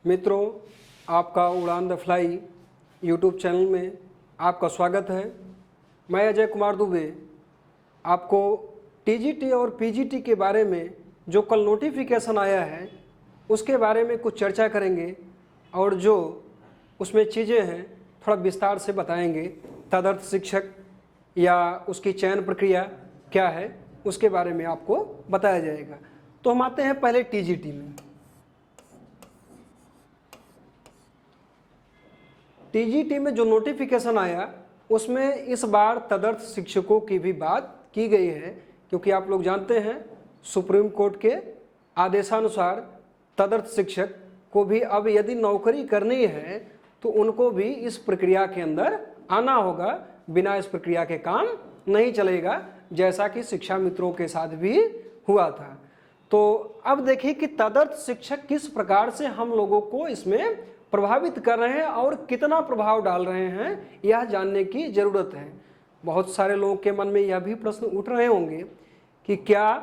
मित्रों, आपका उड़ान द फ्लाई यूट्यूब चैनल में आपका स्वागत है। मैं अजय कुमार दुबे आपको टीजीटी और पीजीटी के बारे में जो कल नोटिफिकेशन आया है उसके बारे में कुछ चर्चा करेंगे और जो उसमें चीज़ें हैं थोड़ा विस्तार से बताएंगे। तदर्थ शिक्षक या उसकी चयन प्रक्रिया क्या है उसके बारे में आपको बताया जाएगा। तो हम आते हैं पहले टीजीटी में। टीजीटी में जो नोटिफिकेशन आया उसमें इस बार तदर्थ शिक्षकों की भी बात की गई है, क्योंकि आप लोग जानते हैं सुप्रीम कोर्ट के आदेशानुसार तदर्थ शिक्षक को भी अब यदि नौकरी करनी है तो उनको भी इस प्रक्रिया के अंदर आना होगा। बिना इस प्रक्रिया के काम नहीं चलेगा, जैसा कि शिक्षा मित्रों के साथ भी हुआ था। तो अब देखिए कि तदर्थ शिक्षक किस प्रकार से हम लोगों को इसमें प्रभावित कर रहे हैं और कितना प्रभाव डाल रहे हैं, यह जानने की ज़रूरत है। बहुत सारे लोगों के मन में यह भी प्रश्न उठ रहे होंगे कि क्या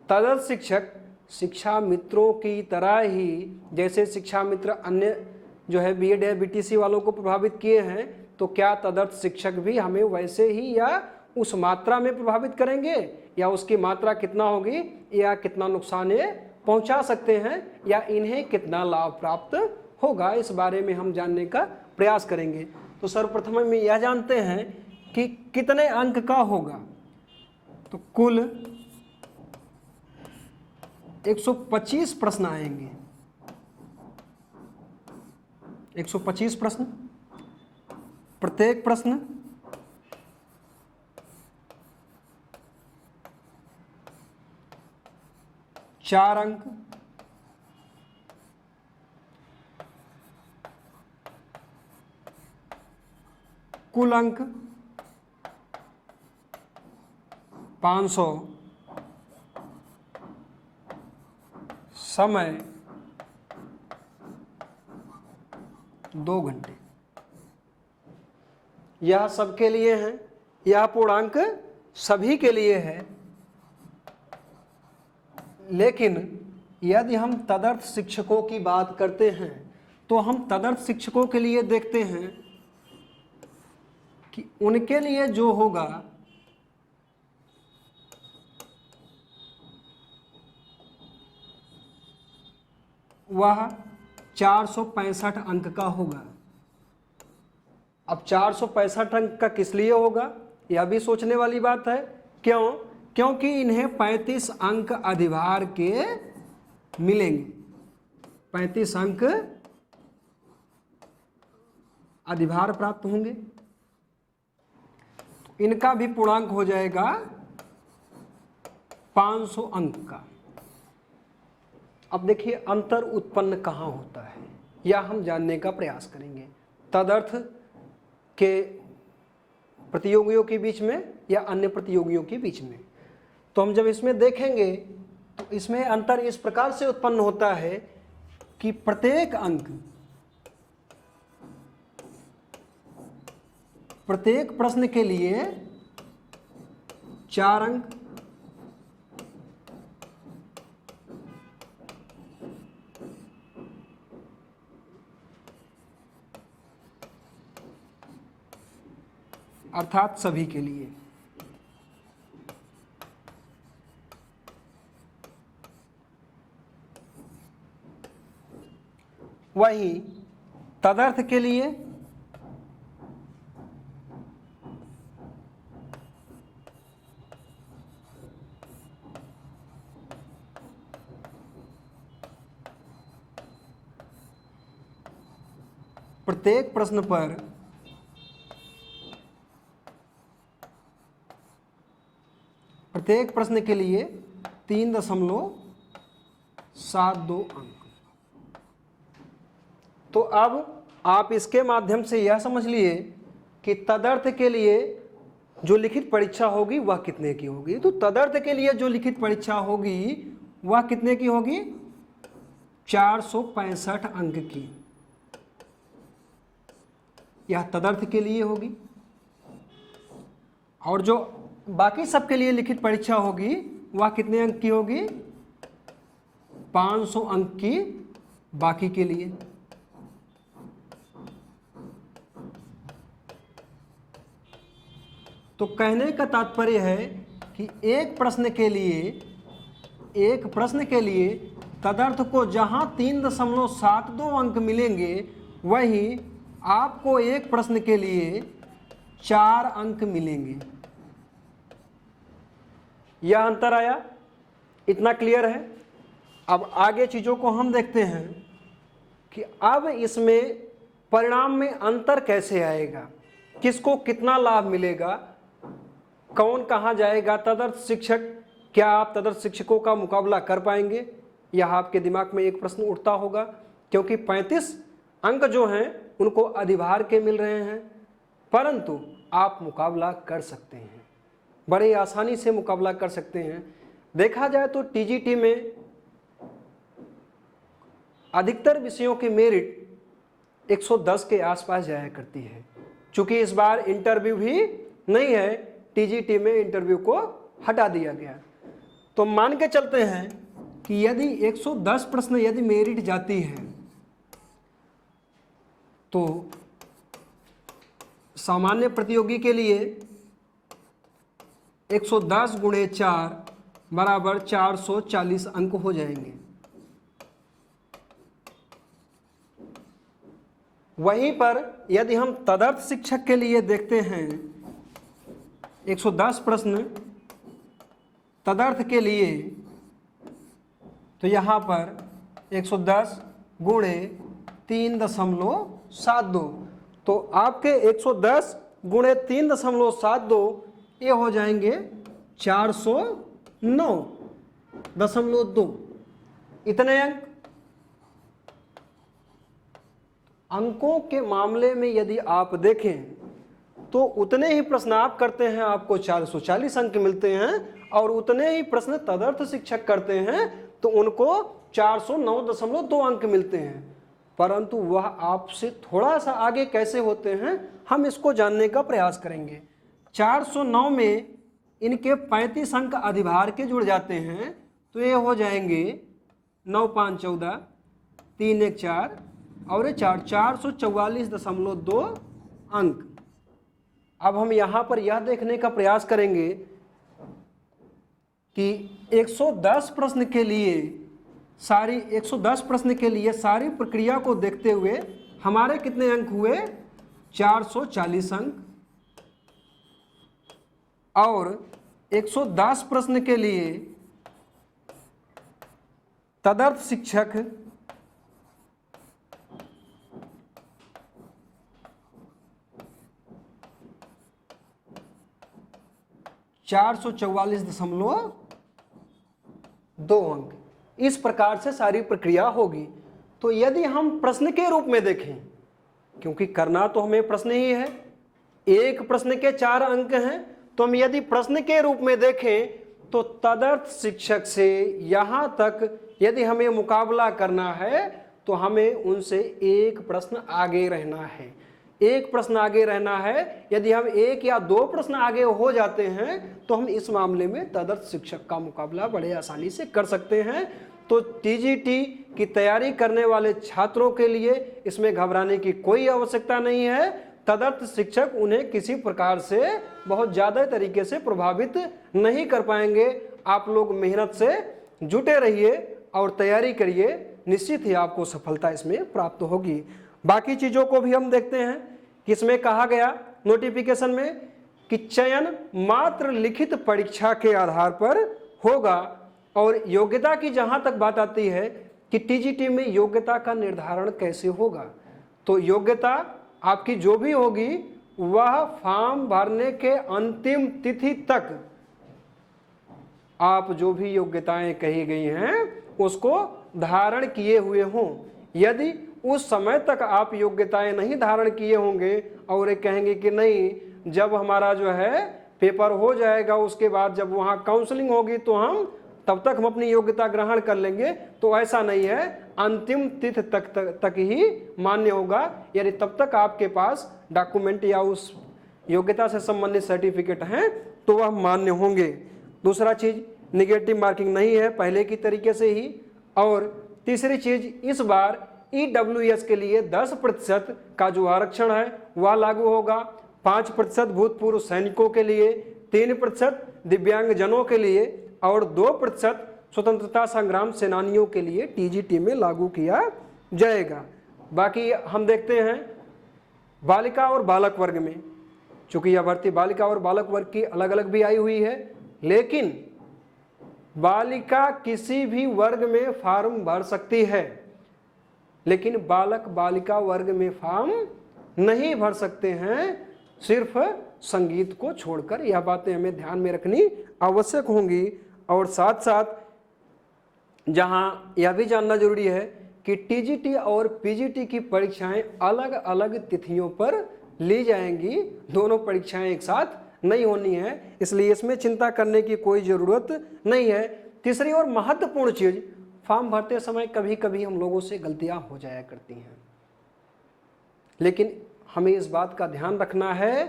तदर्थ शिक्षक शिक्षा मित्रों की तरह ही जैसे शिक्षा मित्र अन्य जो है बीएड या बीटीसी वालों को प्रभावित किए हैं, तो क्या तदर्थ शिक्षक भी हमें वैसे ही या उस मात्रा में प्रभावित करेंगे, या उसकी मात्रा कितना होगी, या कितना नुकसान ये पहुंचा सकते हैं, या इन्हें कितना लाभ प्राप्त होगा, इस बारे में हम जानने का प्रयास करेंगे। तो सर्वप्रथम हम यह जानते हैं कि कितने अंक का होगा। तो कुल 125 प्रश्न आएंगे। 125 प्रश्न, प्रत्येक प्रश्न 4 अंक। कुल अंक 500। समय 2 घंटे। यह सबके लिए है, यह पूर्णांक सभी के लिए है। लेकिन यदि हम तदर्थ शिक्षकों की बात करते हैं तो हम तदर्थ शिक्षकों के लिए देखते हैं कि उनके लिए जो होगा वह 465 अंक का होगा। अब 465 अंक का किस लिए होगा, यह भी सोचने वाली बात है। क्यों? क्योंकि इन्हें 35 अंक अधिभार के मिलेंगे। 35 अंक अधिभार प्राप्त होंगे। इनका भी पूर्णांक हो जाएगा 500 अंक का। अब देखिए अंतर उत्पन्न कहाँ होता है, यह हम जानने का प्रयास करेंगे। तदर्थ के प्रतियोगियों के बीच में या अन्य प्रतियोगियों के बीच में। तो हम जब इसमें देखेंगे तो इसमें अंतर इस प्रकार से उत्पन्न होता है कि प्रत्येक अंक, प्रत्येक प्रश्न के लिए 4 अंक। अर्थात सभी के लिए। वहीं तदर्थ के लिए प्रत्येक प्रश्न पर प्रत्येक प्रश्न के लिए 3.72 अंक। तो अब आप इसके माध्यम से यह समझ लिए कि तदर्थ के लिए जो लिखित परीक्षा होगी वह कितने की होगी। तो तदर्थ के लिए जो लिखित परीक्षा होगी वह कितने की होगी? 465 अंक की। यह तदर्थ के लिए होगी। और जो बाकी सबके लिए लिखित परीक्षा होगी वह कितने अंक की होगी? 500 अंक की बाकी के लिए। तो कहने का तात्पर्य है कि एक प्रश्न के लिए तदर्थ को जहां 3.72 अंक मिलेंगे, वही आपको एक प्रश्न के लिए 4 अंक मिलेंगे। यह अंतर आया, इतना क्लियर है। अब आगे चीज़ों को हम देखते हैं कि अब इसमें परिणाम में अंतर कैसे आएगा, किसको कितना लाभ मिलेगा, कौन कहाँ जाएगा तदर्थ शिक्षक, क्या आप तदर्थ शिक्षकों का मुकाबला कर पाएंगे, यह आपके दिमाग में एक प्रश्न उठता होगा। क्योंकि 35 अंक जो हैं उनको अधिभार के मिल रहे हैं, परंतु आप मुकाबला कर सकते हैं, बड़े आसानी से मुकाबला कर सकते हैं। देखा जाए तो टीजीटी में अधिकतर विषयों की मेरिट 110 के आसपास जाया करती है। चूंकि इस बार इंटरव्यू भी नहीं है, टीजीटी में इंटरव्यू को हटा दिया गया, तो मान के चलते हैं कि यदि 110 प्रश्न यदि मेरिट जाती है तो सामान्य प्रतियोगी के लिए 110 गुणे 4 बराबर 440 अंक हो जाएंगे। वहीं पर यदि हम तदर्थ शिक्षक के लिए देखते हैं 110 प्रश्न तदर्थ के लिए, तो यहाँ पर 110 गुणे 3.72, तो आपके 110 गुणे 3.72 ये हो जाएंगे 409.2 इतने अंक। अंकों के मामले में यदि आप देखें तो उतने ही प्रश्न आप करते हैं, आपको 440 अंक मिलते हैं, और उतने ही प्रश्न तदर्थ शिक्षक करते हैं तो उनको 409.2 अंक मिलते हैं। परंतु वह आपसे थोड़ा सा आगे कैसे होते हैं, हम इसको जानने का प्रयास करेंगे। 409 में इनके 35 अंक अधिभार के जुड़ जाते हैं, तो ये हो जाएंगे 9 5 14, 3 1 4 और 444.2 अंक। अब हम यहाँ पर यह देखने का प्रयास करेंगे कि 110 प्रश्न के लिए सारी प्रक्रिया को देखते हुए हमारे कितने अंक हुए, 440 अंक, और 110 प्रश्न के लिए तदर्थ शिक्षक 444.2 अंक। इस प्रकार से सारी प्रक्रिया होगी। तो यदि हम प्रश्न के रूप में देखें, क्योंकि करना तो हमें प्रश्न ही है, एक प्रश्न के 4 अंक हैं, तो हम यदि प्रश्न के रूप में देखें तो तदर्थ शिक्षक से यहाँ तक यदि हमें मुकाबला करना है तो हमें उनसे एक प्रश्न आगे रहना है, एक प्रश्न आगे रहना है। यदि हम 1 या 2 प्रश्न आगे हो जाते हैं तो हम इस मामले में तदर्थ शिक्षक का मुकाबला बड़े आसानी से कर सकते हैं। तो टीजीटी की तैयारी करने वाले छात्रों के लिए इसमें घबराने की कोई आवश्यकता नहीं है। तदर्थ शिक्षक उन्हें किसी प्रकार से बहुत ज़्यादा तरीके से प्रभावित नहीं कर पाएंगे। आप लोग मेहनत से जुटे रहिए और तैयारी करिए, निश्चित ही आपको सफलता इसमें प्राप्त होगी। बाकी चीज़ों को भी हम देखते हैं कि इसमें कहा गया नोटिफिकेशन में कि चयन मात्र लिखित परीक्षा के आधार पर होगा, और योग्यता की जहां तक बात आती है कि टीजीटी में योग्यता का निर्धारण कैसे होगा, तो योग्यता आपकी जो भी होगी वह फॉर्म भरने के अंतिम तिथि तक आप जो भी योग्यताएं कही गई हैं उसको धारण किए हुए हों। यदि उस समय तक आप योग्यताएं नहीं धारण किए होंगे और एक कहेंगे कि नहीं जब हमारा जो है पेपर हो जाएगा उसके बाद जब वहाँ काउंसलिंग होगी तो हम तब तक हम अपनी योग्यता ग्रहण कर लेंगे, तो ऐसा नहीं है। अंतिम तिथि तक ही मान्य होगा। यदि तब तक आपके पास डॉक्यूमेंट या उस योग्यता से संबंधित सर्टिफिकेट हैं तो वह मान्य होंगे। दूसरा चीज़, निगेटिव मार्किंग नहीं है पहले की तरीके से ही। और तीसरी चीज़, इस बार EWS के लिए 10% का जो आरक्षण है वह लागू होगा। 5% भूतपूर्व सैनिकों के लिए, 3% दिव्यांगजनों के लिए और 2% स्वतंत्रता संग्राम सेनानियों के लिए टीजीटी में लागू किया जाएगा। बाकी हम देखते हैं बालिका और बालक वर्ग में, चूंकि यह भर्ती बालिका और बालक वर्ग की अलग अलग भी आई हुई है, लेकिन बालिका किसी भी वर्ग में फॉर्म भर सकती है, लेकिन बालक बालिका वर्ग में फॉर्म नहीं भर सकते हैं, सिर्फ संगीत को छोड़कर। यह बातें हमें ध्यान में रखनी आवश्यक होंगी। और साथ साथ जहां यह भी जानना जरूरी है कि टीजीटी और पीजीटी की परीक्षाएं अलग अलग तिथियों पर ली जाएंगी, दोनों परीक्षाएं एक साथ नहीं होनी है, इसलिए इसमें चिंता करने की कोई ज़रूरत नहीं है। तीसरी और महत्वपूर्ण चीज़, फॉर्म भरते समय कभी कभी हम लोगों से गलतियां हो जाया करती हैं, लेकिन हमें इस बात का ध्यान रखना है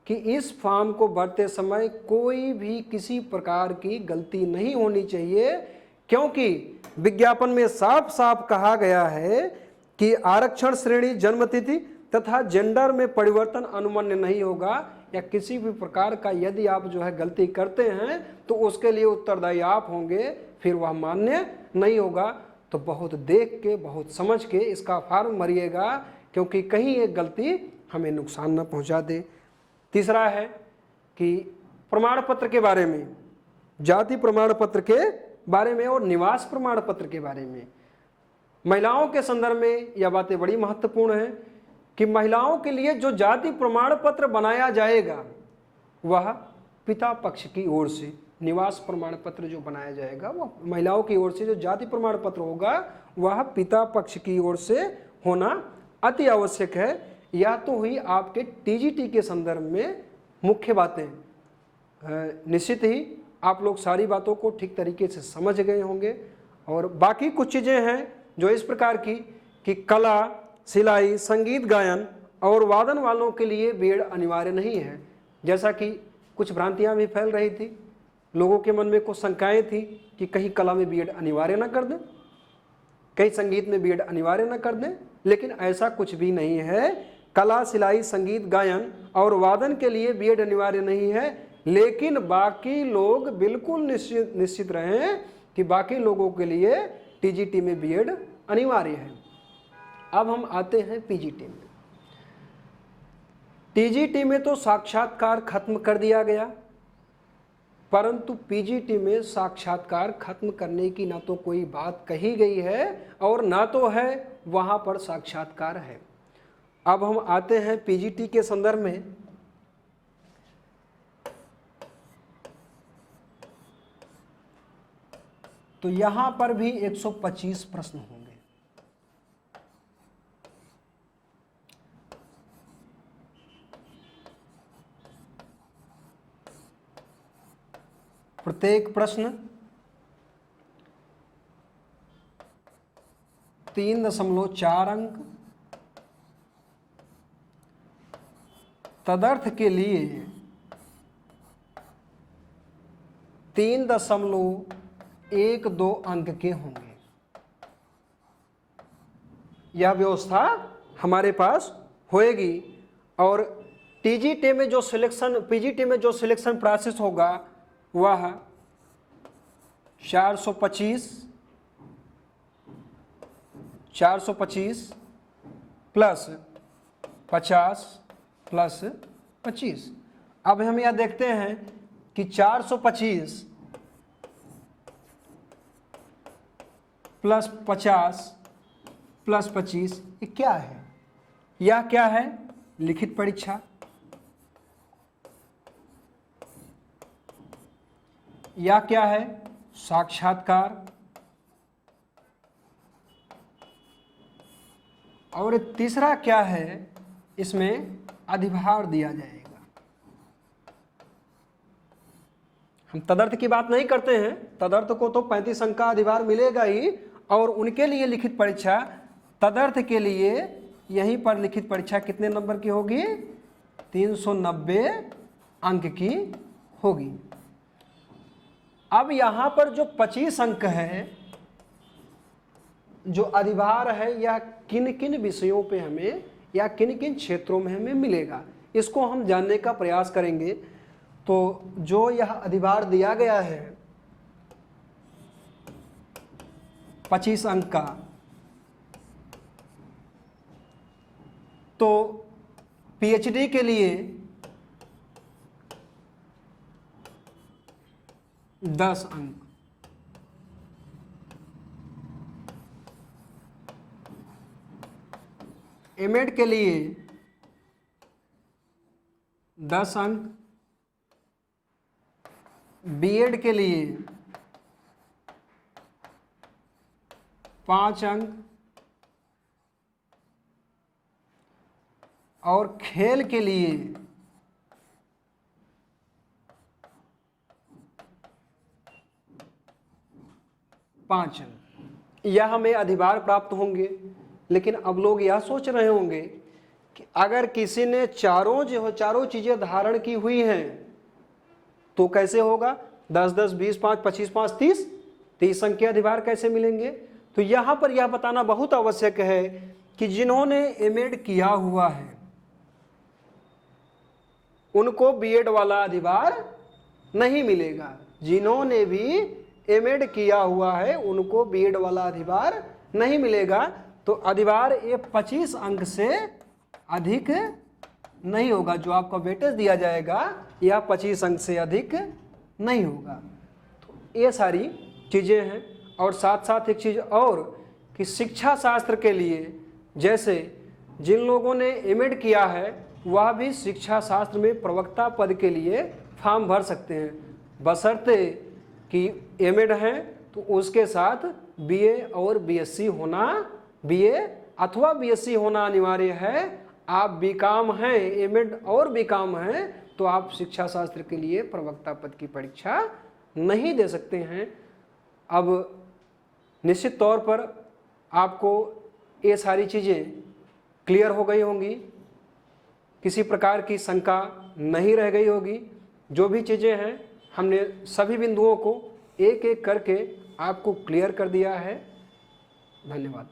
कि इस फॉर्म को भरते समय कोई भी किसी प्रकार की गलती नहीं होनी चाहिए, क्योंकि विज्ञापन में साफ साफ कहा गया है कि आरक्षण श्रेणी, जन्मतिथि तथा जेंडर में परिवर्तन अनुमन्य नहीं होगा, या किसी भी प्रकार का यदि आप जो है गलती करते हैं तो उसके लिए उत्तरदायी आप होंगे, फिर वह मान्य नहीं होगा। तो बहुत देख के, बहुत समझ के इसका फॉर्म भरिएगा, क्योंकि कहीं एक गलती हमें नुकसान न पहुंचा दे। तीसरा है कि प्रमाण पत्र के बारे में, जाति प्रमाण पत्र के बारे में और निवास प्रमाण पत्र के बारे में। महिलाओं के संदर्भ में यह बातें बड़ी महत्वपूर्ण है कि महिलाओं के लिए जो जाति प्रमाण पत्र बनाया जाएगा वह पिता पक्ष की ओर से, निवास प्रमाण पत्र जो बनाया जाएगा वह महिलाओं की ओर से, जो जाति प्रमाण पत्र होगा वह पिता पक्ष की ओर से होना अति आवश्यक है। यह तो हुई आपके टीजीटी के संदर्भ में मुख्य बातें। निश्चित ही आप लोग सारी बातों को ठीक तरीके से समझ गए होंगे। और बाकी कुछ चीज़ें हैं जो इस प्रकार की कि कला, सिलाई, संगीत गायन और वादन वालों के लिए बीएड अनिवार्य नहीं है। जैसा कि कुछ भ्रांतियां भी फैल रही थी, लोगों के मन में कुछ शंकाएं थी कि कहीं कला में बीएड अनिवार्य न कर दें, कहीं संगीत में बीएड अनिवार्य न कर दें, लेकिन ऐसा कुछ भी नहीं है। कला, सिलाई, संगीत गायन और वादन के लिए बीएड अनिवार्य नहीं है, लेकिन बाकी लोग बिल्कुल निश्चित रहें कि बाकी लोगों के लिए टीजीटी में बीएड अनिवार्य है। अब हम आते हैं पीजीटी में। टीजीटी में तो साक्षात्कार खत्म कर दिया गया, परंतु पीजीटी में साक्षात्कार खत्म करने की ना तो कोई बात कही गई है और ना तो है वहां पर साक्षात्कार है। अब हम आते हैं पीजीटी के संदर्भ में। तो यहां पर भी 125 प्रश्न होंगे। प्रत्येक प्रश्न 3.4 अंक। तदर्थ के लिए 3.12 अंक के होंगे। यह व्यवस्था हमारे पास होएगी। और टीजीटी में जो सिलेक्शन, पीजीटी में जो सिलेक्शन प्रोसेस होगा वह 425 प्लस 50 प्लस 25। अब हम यह देखते हैं कि 425 प्लस 50 प्लस 25 ये क्या है? यह क्या है? लिखित परीक्षा। यह क्या है? साक्षात्कार। और तीसरा क्या है? इसमें अधिभार दिया जाएगा। हम तदर्थ की बात नहीं करते हैं, तदर्थ को तो 35 अंक का अधिभार मिलेगा ही, और उनके लिए लिखित परीक्षा, तदर्थ के लिए यहीं पर लिखित परीक्षा कितने नंबर की होगी? 390 अंक की होगी। अब यहाँ पर जो 25 अंक है, जो अधिभार है, यह किन किन विषयों पे हमें या किन किन क्षेत्रों में हमें मिलेगा, इसको हम जानने का प्रयास करेंगे। तो जो यह अधिभार दिया गया है 25 अंक का, तो पीएचडी के लिए 10 अंक, एमएड के लिए 10 अंक, बीएड के लिए 5 अंक और खेल के लिए 5 अंक। यह हमें अधिभार प्राप्त होंगे। लेकिन अब लोग यह सोच रहे होंगे कि अगर किसी ने चारों चीजें धारण की हुई हैं तो कैसे होगा? 10 10 20 5 25 5 30, 30 अंक के अधिभार कैसे मिलेंगे? तो यहां पर यह बताना बहुत आवश्यक है कि जिन्होंने एमएड किया हुआ है उनको बीएड वाला अधिभार नहीं मिलेगा। जिन्होंने भी एमएड किया हुआ है उनको बीएड वाला अधिभार नहीं मिलेगा। तो अधिभार ये 25 अंक से अधिक नहीं होगा। जो आपका वेटेज दिया जाएगा यह 25 अंक से अधिक नहीं होगा। तो ये सारी चीज़ें हैं। और साथ साथ एक चीज़ और कि शिक्षा शास्त्र के लिए जैसे जिन लोगों ने एमएड किया है वह भी शिक्षा शास्त्र में प्रवक्ता पद के लिए फॉर्म भर सकते हैं, बशर्ते कि एमएड है तो उसके साथ बीए और बीएससी होना, बीए अथवा बीएससी होना अनिवार्य है। आप बीकॉम हैं, एमएड और बीकॉम हैं तो आप शिक्षा शास्त्र के लिए प्रवक्ता पद की परीक्षा नहीं दे सकते हैं। अब निश्चित तौर पर आपको ये सारी चीज़ें क्लियर हो गई होंगी, किसी प्रकार की शंका नहीं रह गई होगी। जो भी चीज़ें हैं हमने सभी बिंदुओं को एक एक करके आपको क्लियर कर दिया है। धन्यवाद।